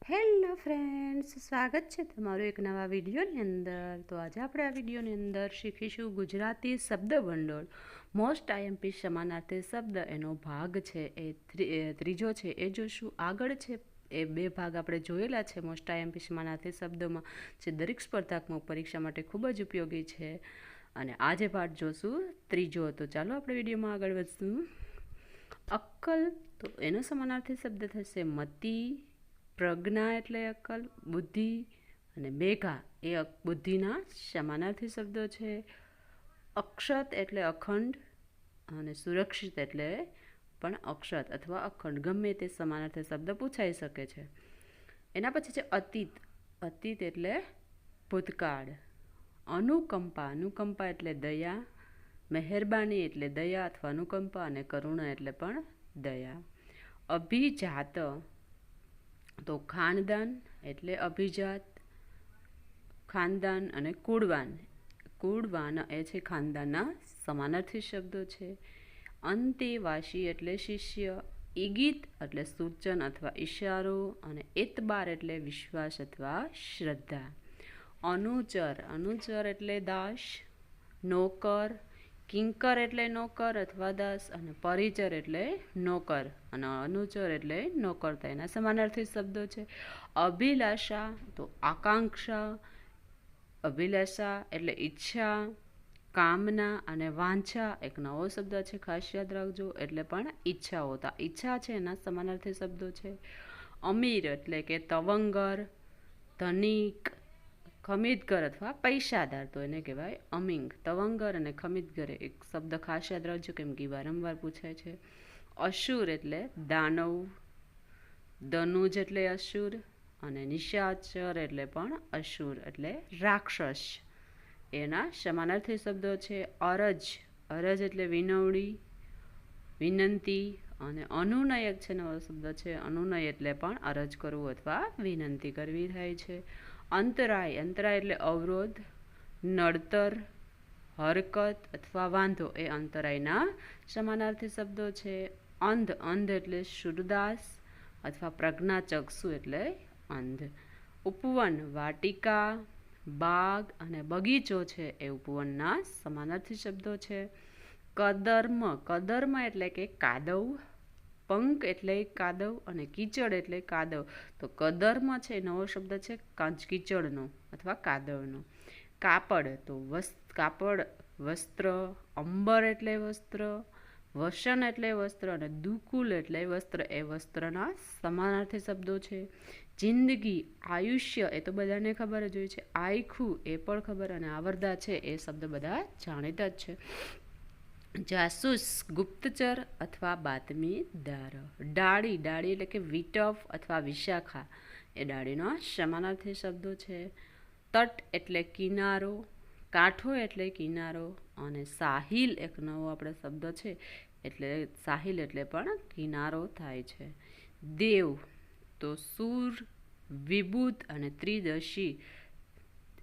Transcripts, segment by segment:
Hello friends, સ્વાગત છે તમારું એક નવા વિડીયોની અંદર. તો આજે આપણે આ વિડીયોની અંદર શીખીશું ગુજરાતી શબ્દ ભંડોળ. મોસ્ટ આઈએમપી સમાનાર્થી શબ્દ એનો ભાગ છે એ ત્રીજો છે એ જોશું. આગળ છે એ બે ભાગ આપણે જોયેલા છે મોસ્ટ આઈએમપી સમાનાર્થી શબ્દોમાં, જે દરેક સ્પર્ધાત્મક પરીક્ષા માટે ખૂબ જ ઉપયોગી છે. અને આજે પાઠ જોશું ત્રીજો. તો ચાલો આપણે વિડીયોમાં આગળ વધશું. અક્કલ, તો એનો સમાનાર્થી શબ્દ થશે મતિ. પ્રજ્ઞા એટલે અક્કલ, બુદ્ધિ, અને મેઘા એ બુદ્ધિના સમાનાર્થી શબ્દો છે. અક્ષત એટલે અખંડ, અને સુરક્ષિત એટલે પણ અક્ષત અથવા અખંડ, ગમે તે સમાનાર્થી શબ્દ પૂછાઈ શકે છે. એના પછી છે અતીત. અતીત એટલે ભૂતકાળ. અનુકંપા, અનુકંપા એટલે દયા. મહેરબાની એટલે દયા અથવા અનુકંપા, અને કરુણા એટલે પણ દયા. અભિજાત, તો ખાનદાન એટલે અભિજાત, ખાનદાન, અને કુળવાન, કુળવાન એ છે ખાનદાનના સમાનાર્થી શબ્દો છે. અંતેવાસી એટલે શિષ્ય. ઈગિત એટલે સૂચન અથવા ઈશારો, અને એતબાર એટલે વિશ્વાસ અથવા શ્રદ્ધા. અનુચર, અનુચર એટલે દાસ. નોકર, કિંકર એટલે નોકર અથવા દાસ, અને પરિચર એટલે નોકર, અને અનુચર એટલે નોકરતા. એના સમાનાર્થી શબ્દો છે. અભિલાષા, તો આકાંક્ષા. અભિલાષા એટલે ઈચ્છા, કામના, અને વાંછા એક નવો શબ્દ છે, ખાસ યાદ રાખજો, એટલે પણ ઈચ્છા હોતા. ઈચ્છા છે એના સમાનાર્થી શબ્દો છે. અમીર એટલે કે તવંગર. ધનિક, ખમીદગર અથવા પૈસાદાર, તો એને કહેવાય અમીંગ. તવંગર અને ખમીદગર એક શબ્દ ખાસ યાદ રાખજો, કેમ કે વારંવાર પૂછાય છે. અસુર એટલે દાનવ. ધનુજ એટલે અસુર, અને નિશાચર એટલે પણ અસુર એટલે રાક્ષસ. એના સમાનાર્થી શબ્દો છે. અરજ, અરજ એટલે વિનવડી, વિનંતી, અને અનુનયક છે નવો શબ્દ છે. અનુનય એટલે પણ અરજ કરવું અથવા વિનંતી કરવી થાય છે. અંતરાય, અંતરાય એટલે અવરોધ. નડતર, હરકત અથવા વાંધો એ અંતરાયના સમાનાર્થી શબ્દો છે. અંધ, અંધ એટલે શુરદાસ, અથવા પ્રજ્ઞાચક્ષુ એટલે અંધ. ઉપવન, વાટિકા, બાગ, અને બગીચો છે એ ઉપવનના સમાનાર્થી શબ્દો છે. કદર્મ, કદર્મ એટલે કે કાદવ. પંક એટલે કાદવ, અને કીચડ એટલે કાદવ. તો કદર્મ છે નવો શબ્દ છે કીચડનો અથવા કાદવનો. કાપડ, તો કાપડ વસ્ત્ર. અંબર એટલે વસ્ત્ર. વસન એટલે વસ્ત્ર, અને દુકુલ એટલે વસ્ત્ર એ વસ્ત્રના સમાનાર્થી શબ્દો છે. જિંદગી, આયુષ્ય એ તો બધાને ખબર જ હોય છે. આયખું એ પણ ખબર, અને આવરદા છે એ શબ્દ બધા જાણીતા જ છે. જાસૂસ, ગુપ્તચર અથવા બાતમીદાર. ડાળી, ડાળી એટલે કે વિટફ અથવા વિશાખા એ ડાળીનો સમાનાર્થી શબ્દો છે. તટ એટલે કિનારો. કાંઠો એટલે કિનારો, અને સાહિલ એક નવો આપણે શબ્દ છે, એટલે સાહિલ એટલે પણ કિનારો થાય છે. દેવ, તો સૂર, વિભૂત, અને ત્રિદશી.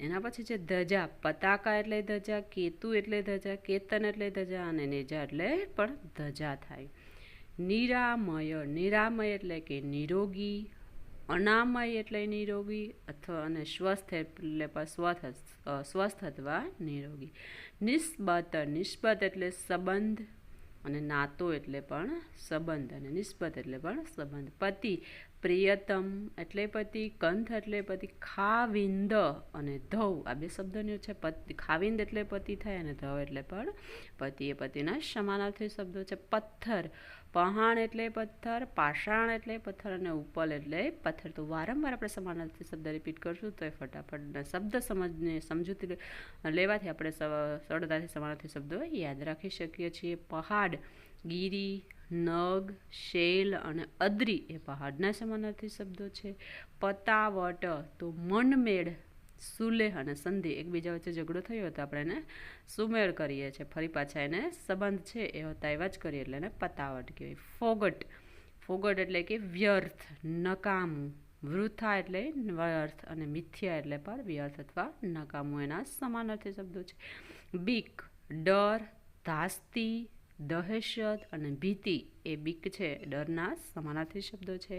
એના પછી છે ધજા. પતાકા એટલે ધજા. કેતુ એટલે ધજા. કેતન એટલે ધજા, અને નેજા એટલે પણ ધજા થાય. નિરામય, નિરામય એટલે કે નિરોગી. અનામય એટલે નિરોગી, અથવા અને સ્વસ્થ એટલે સ્વસ્થ અથવા નિરોગી. નિસ્બત, નિસ્બત એટલે સંબંધ, અને નાતો એટલે પણ સંબંધ, અને નિસ્બત એટલે પણ સંબંધ. પતિ, પ્રિયતમ એટલે પતિ. કંથ એટલે પતિ. ખાવિંદ અને ધવ આ બે શબ્દોનો છે. ખાવિંદ એટલે પતિ થાય, અને ધવ એટલે પણ પતિ એ પતિના સમાનાર્થી શબ્દો છે. પથ્થર, પહાણ એટલે પથ્થર. પાષાણ એટલે પથ્થર, અને ઉપલ એટલે પથ્થર. તો વારંવાર આપણે સમાનાર્થી શબ્દ રિપીટ કરશું તો એ ફટાફટ શબ્દ સમજૂતી લેવાથી આપણે સરળતાથી સમાનાર્થી શબ્દો યાદ રાખી શકીએ છીએ. પહાડ, ગીરી, નગ, શૈલ, અને અદ્રી એ પહાડના સમાનાર્થી શબ્દો છે. પતાવટ, તો મનમેળ. સુલેહ અને સંધિ એકબીજા વચ્ચે ઝઘડો થયો તો આપણે એને સુમેળ કરીએ છીએ, ફરી પાછા એને સંબંધ છે એ હતા એવા જ કરીએ એટલે એને પતાવટ કહેવાય. ફોગટ, ફોગટ એટલે કે વ્યર્થ, નકામું. વૃથા એટલે વ્યર્થ, અને મિથ્યા એટલે પણ વ્યર્થ અથવા નકામું એના સમાનાર્થી શબ્દો છે. બીક, ડર, ધાસ્તી, દહેશત, અને ભીતિ એ બીક છે ડરના સમાનાર્થી શબ્દો છે.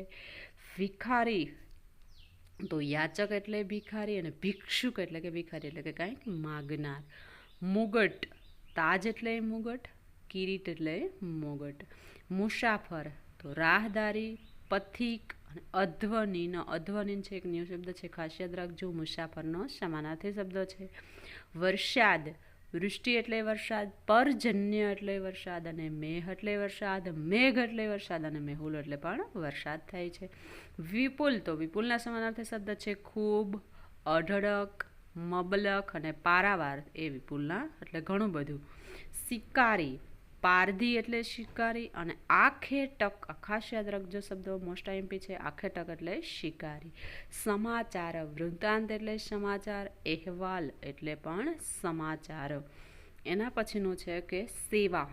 ભિખારી, તો યાચક એટલે ભિખારી અને ભિક્ષુક એટલે કે ભિખારી એટલે કે કાંઈક માગનાર. મુગટ, તાજ એટલે મુગટ, કિરીટ એટલે મુગટ. મુસાફર તો રાહદારી, પથિક અને અધ્વનીન. અધ્વનીન છે એક ન્યૂ શબ્દ છે, ખાસ યાદ રાખજો. મુસાફરનો સમાનાર્થી શબ્દ છે. વરસાદ, વૃષ્ટિ એટલે વરસાદ, પર્જન્ય એટલે વરસાદ અને મેઘ એટલે વરસાદ, મેઘ એટલે વરસાદ અને મેહુલ એટલે પણ વરસાદ થાય છે. વિપુલ તો વિપુલના સમાનાર્થી શબ્દ છે ખૂબ, અઢળક, મબલખ અને પારાવાર એ વિપુલના એટલે ઘણું બધું. શિકારી, પારધી એટલે શિકારી અને આખે ટક, ખાસ યાદ રાખજો શબ્દો મોસ્ટ આઈએમપી છે. આખે ટક એટલે શિકારી. સમાચાર, વૃત્તાંત એટલે સમાચાર, અહેવાલ એટલે પણ સમાચાર. એના પછીનું છે કે સેવા,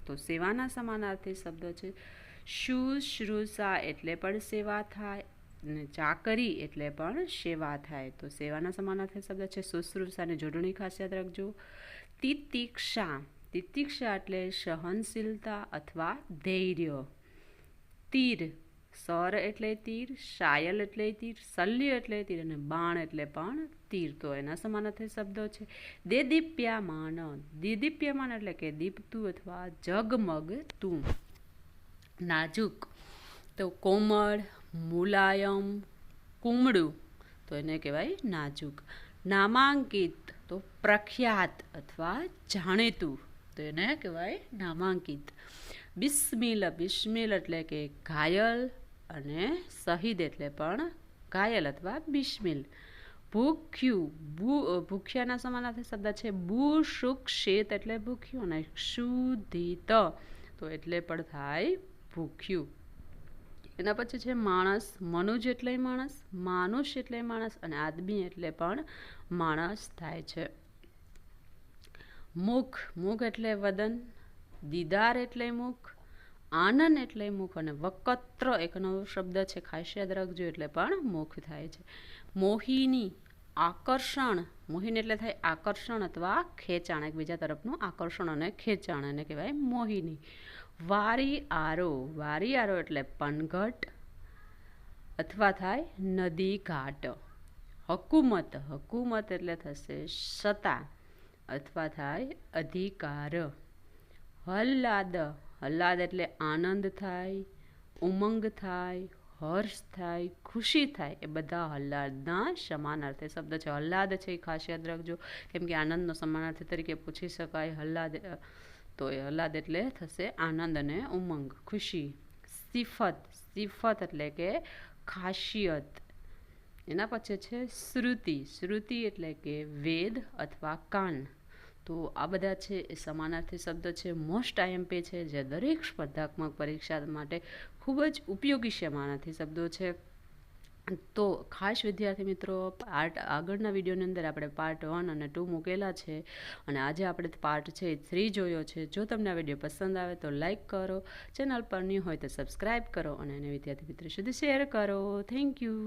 તો સેવાના સમાનાર્થી શબ્દો છે શુશ્રૂષા એટલે પણ સેવા થાય અને ચાકરી એટલે પણ સેવા થાય. તો સેવાના સમાનાર્થી શબ્દ છે શુશ્રૂષાની જોડણી ખાસ યાદ રાખજો. તિતિક્ષા, તિતિક્ષા એટલે સહનશીલતા અથવા ધૈર્ય. તીર, સર એટલે તીર, શાયલ એટલે તીર, શલ્ય એટલે તીર અને બાણ એટલે પણ તીર. તો એના સમાનાર્થી શબ્દો છે દેદીપ્યમાન. દેદીપ્યમાન એટલે કે દીપતું અથવા ઝગમગતું. નાજુક તો કોમળ, મુલાયમ, કુમળું, તો એને કહેવાય નાજુક. નામાંકિત તો પ્રખ્યાત અથવા જાણીતું, તો એને કહેવાય નામાંકિત. બિસ્મિલ, બિસ્મિલ એટલે કે ઘાયલ અને શહીદ એટલે પણ ઘાયલ અથવા બિસ્મિલ. ભૂખ્યું, ભૂખ્યાના સમાનાર્થી શબ્દ છે ભૂશુક્ષિત એટલે ભૂખ્યું અને ક્ષુધિત તો એટલે પણ થાય ભૂખ્યું. એના પછી છે માણસ, મનુજ એટલે માણસ, માનુષ એટલે માણસ અને આદમી એટલે પણ માણસ થાય છે. મુખ, મુખ એટલે વદન, દીદાર એટલે મુખ, આનંદ એટલે મુખ અને વકત્ર એક નવો શબ્દ છે ખાસ યાદ રાખજો એટલે પણ મુખ થાય છે. મોહિની, આકર્ષણ, મોહિની એટલે થાય આકર્ષણ અથવા ખેંચાણ, એકબીજા તરફનું આકર્ષણ અને ખેંચાણ એને કહેવાય મોહિની. વારી આરો, વારી આરો એટલે પનઘટ અથવા થાય નદી ઘાટ. હકુમત, હકુમત એટલે થશે સત્તા અથવા થાય અધિકાર. હલ્લાદ, હલ્લાદ એટલે આનંદ થાય, ઉમંગ થાય, હર્ષ થાય, ખુશી થાય, એ બધા હલ્લાદના સમાનાર્થી શબ્દ છે. હલ્લાદ છે એ ખાસ યાદ રાખજો કેમ કે આનંદનો સમાનાર્થી તરીકે પૂછી શકાય. હલ્લાદ તો એ હલ્લાદ એટલે થશે આનંદ અને ઉમંગ, ખુશી. સિફત, સિફત એટલે કે ખાસિયત. એના પછી છે શ્રુતિ, શ્રુતિ એટલે કે વેદ અથવા કાન. તો આ બધા છે એ સમાનાર્થી શબ્દ છે, મોસ્ટ આઈએમપી છે, જે દરેક સ્પર્ધાત્મક પરીક્ષા માટે ખૂબ જ ઉપયોગી સમાનાર્થી શબ્દો છે. તો ખાસ વિદ્યાર્થી મિત્રો આગળના વિડીયોની અંદર આપણે પાર્ટ 1 અને 2 મૂકેલા છે અને આજે આપણે પાર્ટ છે 3 જોયો છે. જો તમને આ વિડીયો પસંદ આવે તો લાઈક કરો, ચેનલ પર ન્યૂ હોય તો સબસ્ક્રાઈબ કરો અને એને વિદ્યાર્થી મિત્રો સુધી શેર કરો. Thank you.